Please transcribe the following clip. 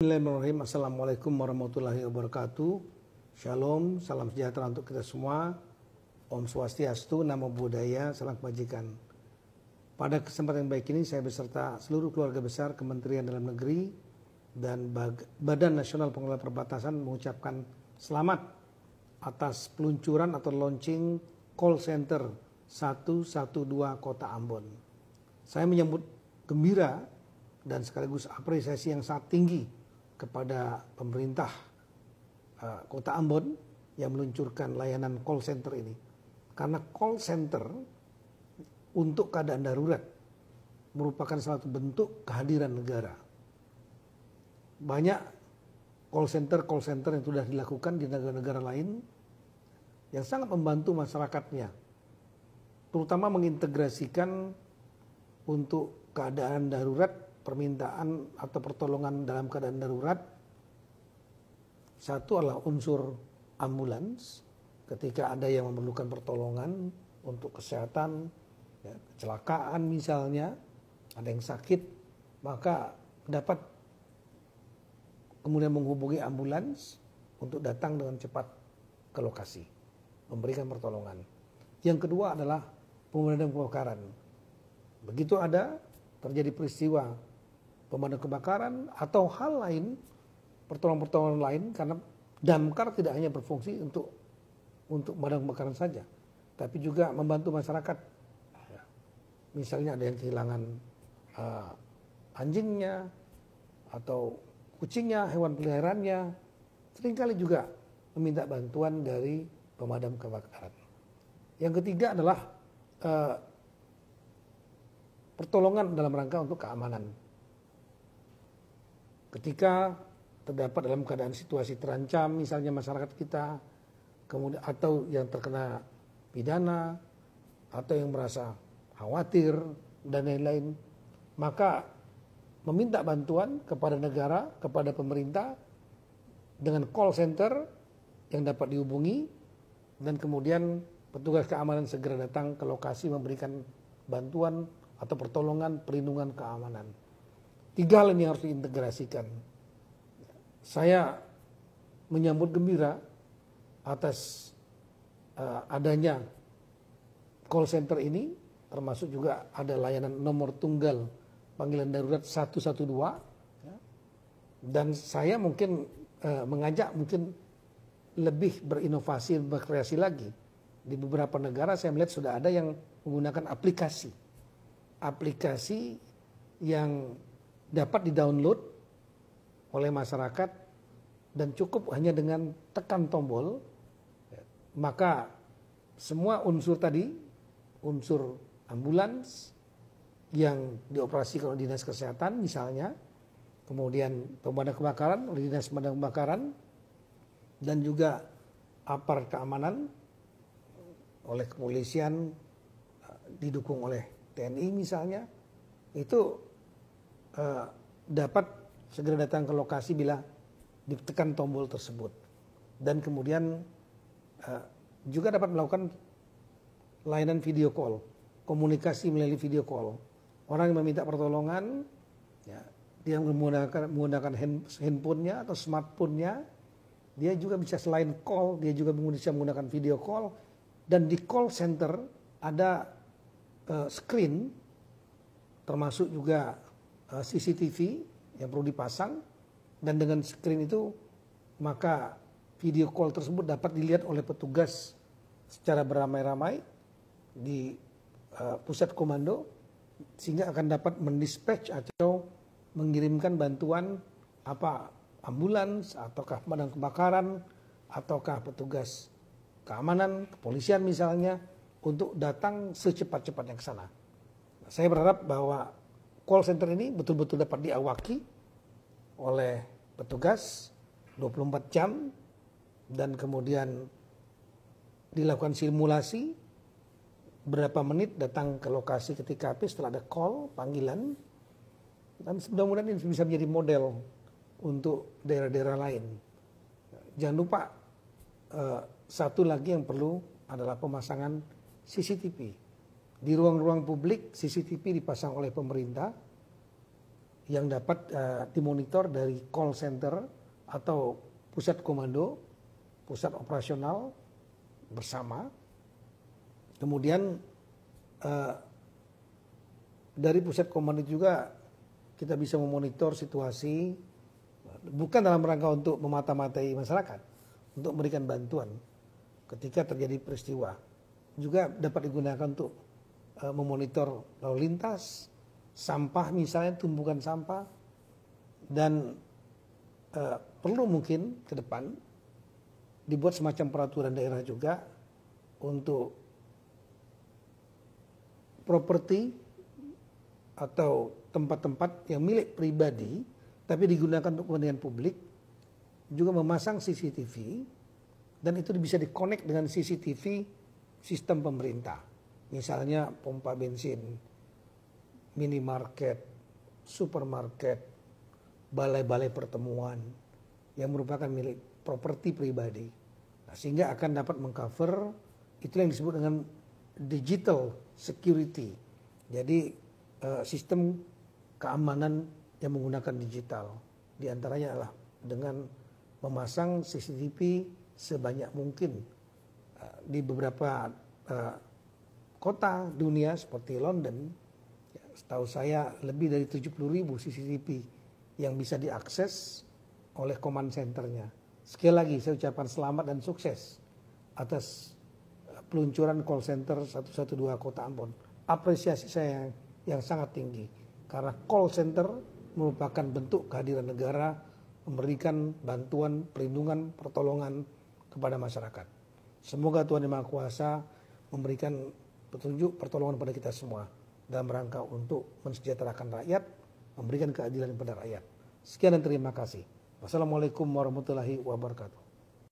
Bismillahirrahmanirrahim. Assalamualaikum warahmatullahi wabarakatuh. Shalom, salam sejahtera untuk kita semua. Om Swastiastu, Namo Buddhaya, salam kebajikan. Pada kesempatan yang baik ini saya beserta seluruh keluarga besar Kementerian Dalam Negeri dan Badan Nasional Pengelola Perbatasan mengucapkan selamat atas peluncuran atau launching call center 112 Kota Ambon. Saya menyambut gembira dan sekaligus apresiasi yang sangat tinggi kepada pemerintah Kota Ambon yang meluncurkan layanan call center ini. Karena call center untuk keadaan darurat merupakan salah satu bentuk kehadiran negara. Banyak call center yang sudah dilakukan di negara-negara lain yang sangat membantu masyarakatnya, terutama mengintegrasikan untuk keadaan darurat, permintaan atau pertolongan dalam keadaan darurat. Satu adalah unsur ambulans, ketika ada yang memerlukan pertolongan untuk kesehatan, ya, kecelakaan misalnya, ada yang sakit, maka dapat kemudian menghubungi ambulans untuk datang dengan cepat ke lokasi, memberikan pertolongan. Yang kedua adalah pemadam kebakaran. Begitu ada terjadi peristiwa pemadam kebakaran atau hal lain, pertolongan-pertolongan lain, karena damkar tidak hanya berfungsi untuk pemadam kebakaran saja, tapi juga membantu masyarakat. Misalnya ada yang kehilangan anjingnya atau kucingnya, hewan peliharaannya, seringkali juga meminta bantuan dari pemadam kebakaran. Yang ketiga adalah pertolongan dalam rangka untuk keamanan. Ketika terdapat dalam keadaan situasi terancam, misalnya masyarakat kita, kemudian atau yang terkena pidana, atau yang merasa khawatir dan lain-lain, maka meminta bantuan kepada negara, kepada pemerintah dengan call center yang dapat dihubungi, dan kemudian petugas keamanan segera datang ke lokasi memberikan bantuan atau pertolongan, perlindungan keamanan. Tiga hal ini harus diintegrasikan. Saya menyambut gembira atas adanya call center ini, termasuk juga ada layanan nomor tunggal panggilan darurat 112. Dan saya mungkin mengajak mungkin lebih berinovasi, berkreasi lagi. Di beberapa negara saya melihat sudah ada yang menggunakan aplikasi yang dapat di-download oleh masyarakat dan cukup hanya dengan tekan tombol, maka semua unsur tadi, unsur ambulans yang dioperasikan oleh dinas kesehatan misalnya, kemudian pemadam kebakaran oleh dinas pemadam kebakaran, dan juga aparat keamanan oleh kepolisian didukung oleh TNI misalnya, itu dapat segera datang ke lokasi bila ditekan tombol tersebut. Dan kemudian juga dapat melakukan layanan video call, komunikasi melalui video call. Orang yang meminta pertolongan, ya, dia menggunakan handphonenya atau smartphone-nya, dia juga bisa selain call, dia juga bisa menggunakan video call. Dan di call center ada screen, termasuk juga CCTV yang perlu dipasang, dan dengan screen itu maka video call tersebut dapat dilihat oleh petugas secara beramai-ramai di pusat komando, sehingga akan dapat mendispatch atau mengirimkan bantuan ambulans ataukah pemadam kebakaran ataukah petugas keamanan, kepolisian misalnya, untuk datang secepat-cepatnya ke sana. Saya berharap bahwa call center ini betul-betul dapat diawaki oleh petugas 24 jam dan kemudian dilakukan simulasi berapa menit datang ke lokasi ketika api setelah ada call, panggilan, dan mudah-mudahan ini bisa menjadi model untuk daerah-daerah lain. Jangan lupa satu lagi yang perlu adalah pemasangan CCTV. Di ruang-ruang publik CCTV dipasang oleh pemerintah yang dapat dimonitor dari call center atau pusat komando, pusat operasional bersama. Kemudian dari pusat komando juga kita bisa memonitor situasi, bukan dalam rangka untuk memata-matai masyarakat, untuk memberikan bantuan ketika terjadi peristiwa. Juga dapat digunakan untuk memonitor lalu lintas, sampah misalnya, tumpukan sampah, dan perlu mungkin ke depan dibuat semacam peraturan daerah juga untuk properti atau tempat-tempat yang milik pribadi tapi digunakan untuk kepentingan publik juga memasang CCTV, dan itu bisa dikonek dengan CCTV sistem pemerintah. Misalnya pompa bensin, minimarket, supermarket, balai-balai pertemuan yang merupakan milik properti pribadi. Nah, sehingga akan dapat mengcover itu yang disebut dengan digital security. Jadi sistem keamanan yang menggunakan digital. Di antaranya adalah dengan memasang CCTV sebanyak mungkin di beberapa kota dunia seperti London. Setahu saya lebih dari 70.000 CCTV yang bisa diakses oleh command centernya. Sekali lagi saya ucapkan selamat dan sukses atas peluncuran call center 112 Kota Ambon. Apresiasi saya yang sangat tinggi karena call center merupakan bentuk kehadiran negara memberikan bantuan, perlindungan, pertolongan kepada masyarakat. Semoga Tuhan Yang Maha Kuasa memberikan petunjuk, pertolongan kepada kita semua dalam rangka untuk mensejahterakan rakyat, memberikan keadilan kepada rakyat. Sekian dan terima kasih. Wassalamualaikum warahmatullahi wabarakatuh.